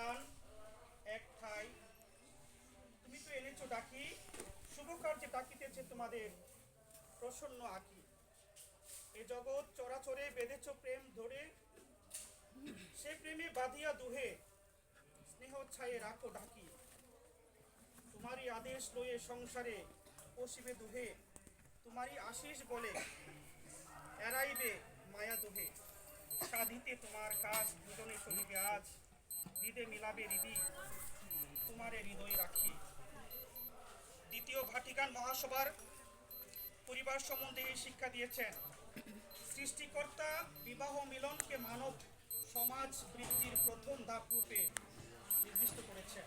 প্রাণ এক ঠাই, তুমি তো এনেছো ডাকি, শুভ কার্যে ডাকিতেছে তোমাদের প্রসন্ন আঁকি। এ জগৎ চরাচরে বেঁধেছ প্রেম ধরে, সে প্রেমে বাঁধিয়া দুহে স্নেহ ছায়ে রাখো ঢাকি। তোমারই আদেশ লয়ে সংসারে পশিবে দুহে, তোমারই আশিস বলে এড়াইবে মায়া দুহে। সাধিতে তোমার কাজ দুজনে চলিবে আজ, হৃদে মিলাবে হৃদি তোমারে হৃদয় রাখি। দ্বিতীয় ভাটিকান মহাসভার পরিবার সম্বন্ধে এই শিক্ষা দিয়েছেন। সৃষ্টিকর্তা বিবাহ মিলনকে মানব সমাজ বৃদ্ধির প্রথম ধাপ রূপে নির্দিষ্ট করেছেন।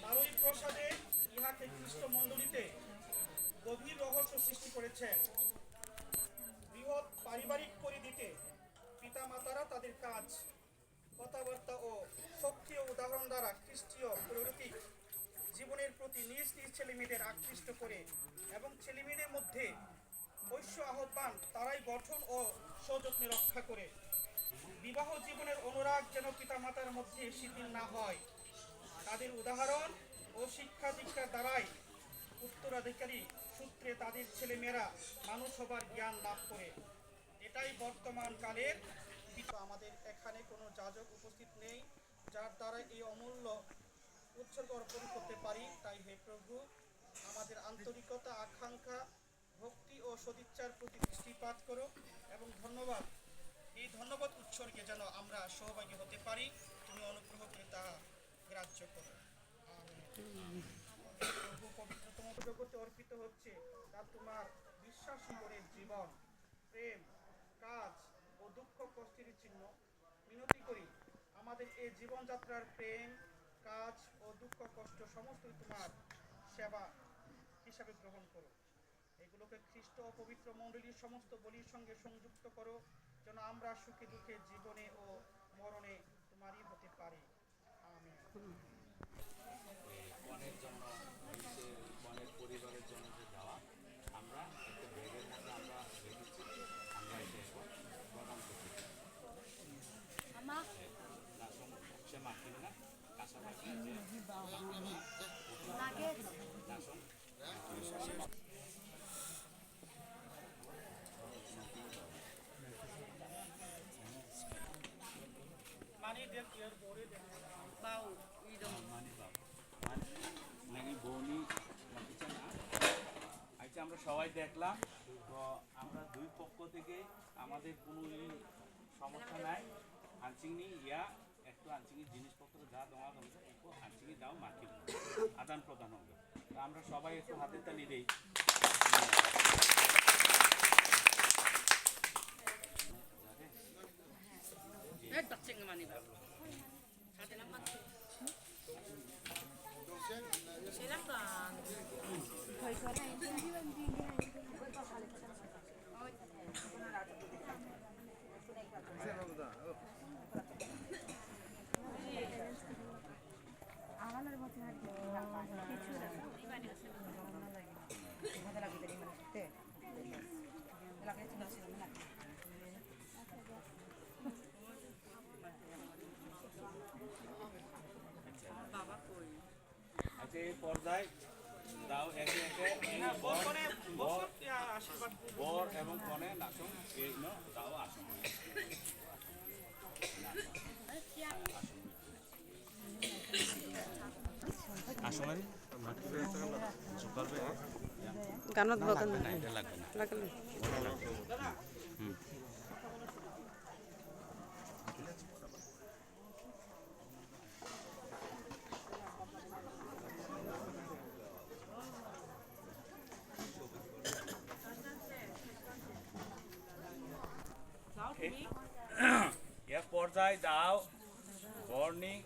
বারোই প্রসাদে ইহাকে খ্রিস্ট মণ্ডলীতে গভীর রহস্য সৃষ্টি করেছেন। বৃহৎ পারিবারিক পরিধিতে পিতামাতারা তাদের কাজ, কথাবার্তা ও সক্রিয় উদাহরণ দ্বারা খ্রিস্টীয় পৌরৈতিক জীবনের প্রতি নিজ নিজ ছেলেমেয়েদের আকৃষ্ট করে এবং ছেলেমেয়েদের মধ্যে ঐশ্য আহ্বান তারাই গঠন ও সযত্নে রক্ষা করে। বিবাহ জীবনের অনুরাগ যেন পিতামাতার মধ্যে শিথিল না হয়, তাদের উদাহরণ ও শিক্ষা দীক্ষার দ্বারাই উত্তরাধিকারী সূত্রে তাদের ছেলেমেয়েরা মানুষ হবার জ্ঞান লাভ করে। এটাই বর্তমান কালের। আমাদের এখানে কোনো যাজক উপস্থিত নেই যার দ্বারা এই অমূল্য উৎসর্গ অর্পণ করতে পারি। তাই হে প্রভু, আমাদের আন্তরিকতা, আকাঙ্ক্ষা, ভক্তি ও সদিচ্ছার প্রতি দৃষ্টিপাত করো এবং এই ধন্যবাদ উৎসর্গে যেন আমরা সহভাগী হতে পারি। তুমি অনুগ্রহ করে তা গ্রাহ্য করো। প্রভু, পবিত্রতম জগতে অর্পিত হচ্ছে তা তোমার বিশ্বাস করে জীবন, প্রেম, কাজ ও দুঃখ কষ্টের চিহ্ন। মিনতি করি আমাদের এই জীবনযাত্রার প্রেম, কাজ ও দুঃখ কষ্ট সমস্তই তোমার সেবা হিসাবে গ্রহণ করো। এগুলোকে খ্রিস্ট ও পবিত্র মণ্ডলীর সমস্ত বলির সঙ্গে সংযুক্ত করো, যেন আমরা সুখে দুঃখে জীবনে ও মরণে তোমারই হতে পারি। আমিন। বনের জন্য বনের পরিবারের জন্য যে দেওয়া, আমরা একটা ব্যাগের মধ্যে আমরা রেখেছি, আমরা এটা এখন প্রদান করতে চাই। সে মাখিবে না, কাঁচা মাখি যে আমরা সবাই দেখলাম। তো আমরা দুই পক্ষ থেকে আমাদের কোনো সমস্যা নাই। আনচিংনি ইয়া একটু আনচিংনি জিনিসপত্র যা দেওয়া হবে একটু আনচিংনি দাও মার্কেট আদান প্রদান হবে। তো আমরা সবাই একটু হাতের তালি দিই। পর্দায় দাও একে একে বর এবং কনে নাচন দাও আসন আসন গানত বগান না, এটা লাগবে না, লাগলে পর্যায়ে দাও বর্ণিং